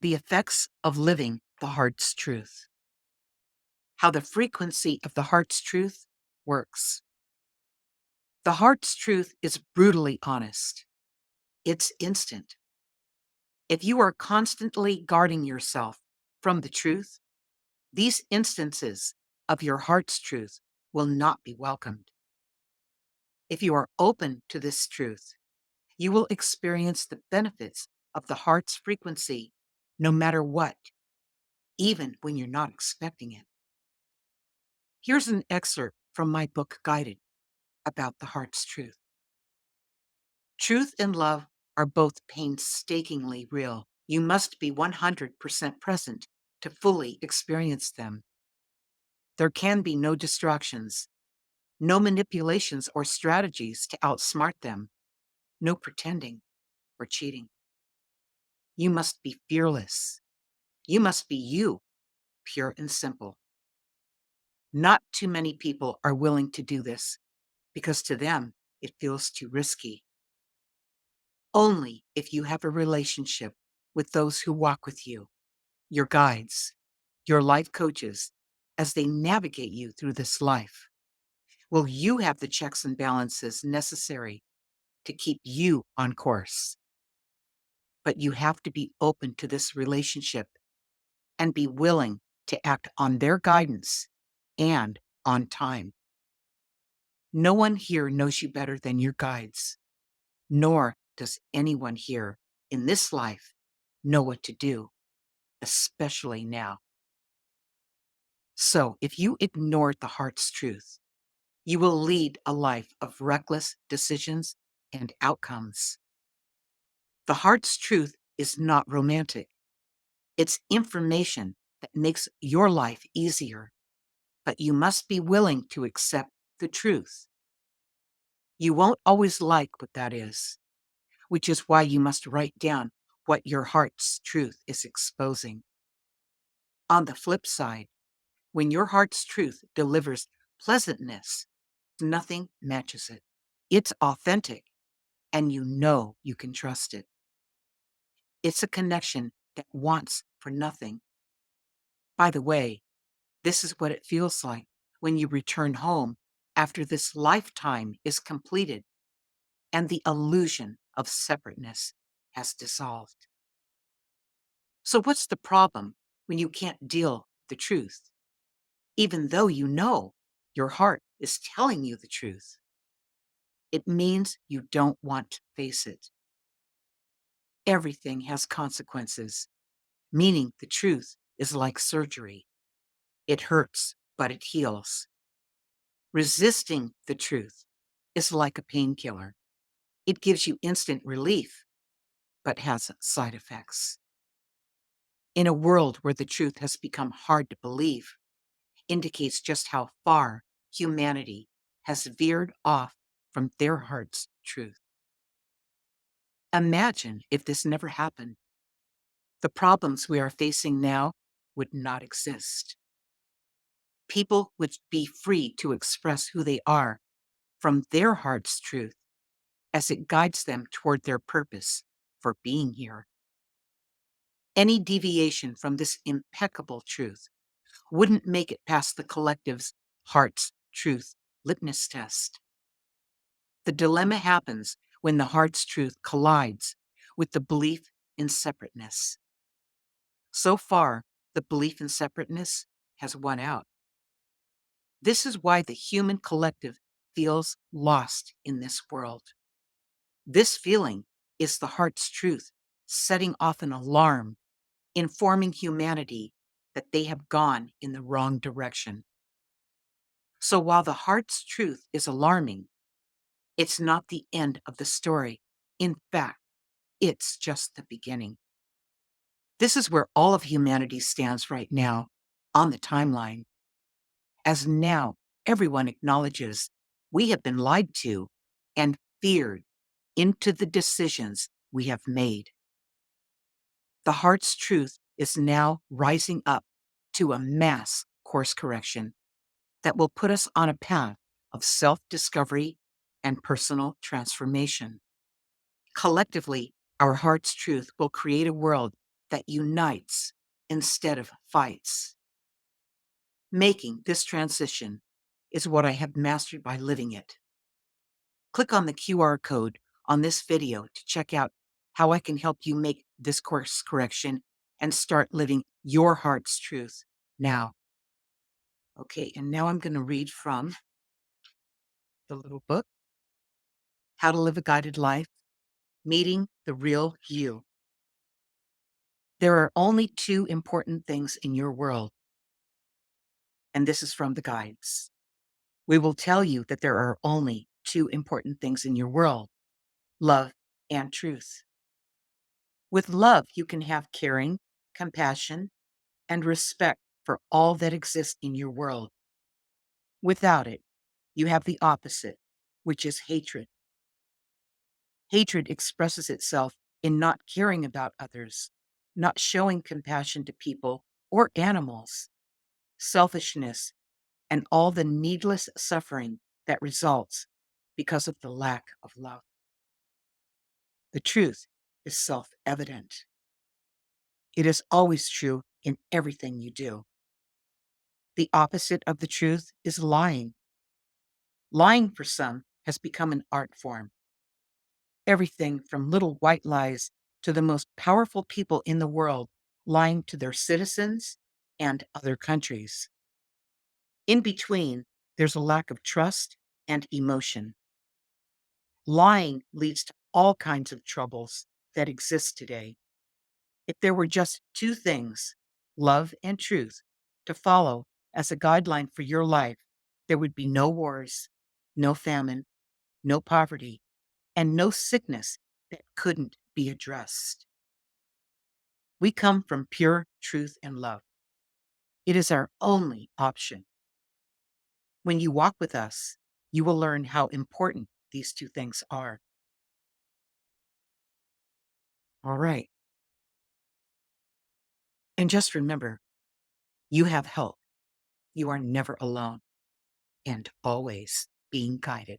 The effects of living the heart's truth. How the frequency of the heart's truth works. The heart's truth is brutally honest. It's instant. If you are constantly guarding yourself from the truth, these instances of your heart's truth will not be welcomed. If you are open to this truth, you will experience the benefits of the heart's frequency no matter what, even when you're not expecting it. Here's an excerpt from my book, Guided, about the heart's truth. Truth and love are both painstakingly real. You must be 100% present to fully experience them. There can be no distractions, no manipulations or strategies to outsmart them, no pretending or cheating. You must be fearless. You must be you, pure and simple. Not too many people are willing to do this because to them it feels too risky. Only if you have a relationship with those who walk with you, your guides, your life coaches, as they navigate you through this life, will you have the checks and balances necessary to keep you on course. But you have to be open to this relationship and be willing to act on their guidance and on time. No one here knows you better than your guides, nor does anyone here in this life know what to do, especially now. So if you ignore the heart's truth, you will lead a life of reckless decisions and outcomes. The heart's truth is not romantic. It's information that makes your life easier, but you must be willing to accept the truth. You won't always like what that is, which is why you must write down what your heart's truth is exposing. On the flip side, when your heart's truth delivers pleasantness, nothing matches it. It's authentic, and you know you can trust it. It's a connection that wants for nothing. By the way, this is what it feels like when you return home after this lifetime is completed and the illusion of separateness has dissolved. So what's the problem when you can't deal with the truth, even though you know your heart is telling you the truth? It means you don't want to face it. Everything has consequences, meaning the truth is like surgery. It hurts, but it heals. Resisting the truth is like a painkiller. It gives you instant relief, but has side effects. In a world where the truth has become hard to believe, indicates just how far humanity has veered off from their heart's truth. Imagine if this never happened. The problems we are facing now would not exist. People would be free to express who they are from their heart's truth as it guides them toward their purpose for being here. Any deviation from this impeccable truth wouldn't make it past the collective's heart's truth litmus test. The dilemma happens when the heart's truth collides with the belief in separateness. So far, the belief in separateness has won out. This is why the human collective feels lost in this world. This feeling is the heart's truth setting off an alarm, informing humanity that they have gone in the wrong direction. So while the heart's truth is alarming, it's not the end of the story. In fact, it's just the beginning. This is where all of humanity stands right now on the timeline. As now everyone acknowledges we have been lied to and feared into the decisions we have made. The heart's truth is now rising up to a mass course correction that will put us on a path of self-discovery and personal transformation. Collectively, our heart's truth will create a world that unites instead of fights. Making this transition is what I have mastered by living it. Click on the QR code on this video to check out how I can help you make this course correction and start living your heart's truth now. Okay, and now I'm going to read from the little book, How to Live a Guided Life, Meeting the Real You. There are only two important things in your world, and this is from the guides. We will tell you that there are only two important things in your world: love and truth. With love, you can have caring, compassion, and respect for all that exists in your world. Without it, you have the opposite, which is hatred. Hatred expresses itself in not caring about others, not showing compassion to people or animals, selfishness, and all the needless suffering that results because of the lack of love. The truth is self-evident. It is always true in everything you do. The opposite of the truth is lying. Lying for some has become an art form. Everything from little white lies to the most powerful people in the world lying to their citizens and other countries. In between, there's a lack of trust and emotion. Lying leads to all kinds of troubles that exist today. If there were just two things, love and truth, to follow as a guideline for your life, there would be no wars, no famine, no poverty, and no sickness that couldn't be addressed. We come from pure truth and love. It is our only option. When you walk with us, you will learn how important these two things are. All right. And just remember, you have help. You are never alone and always being guided.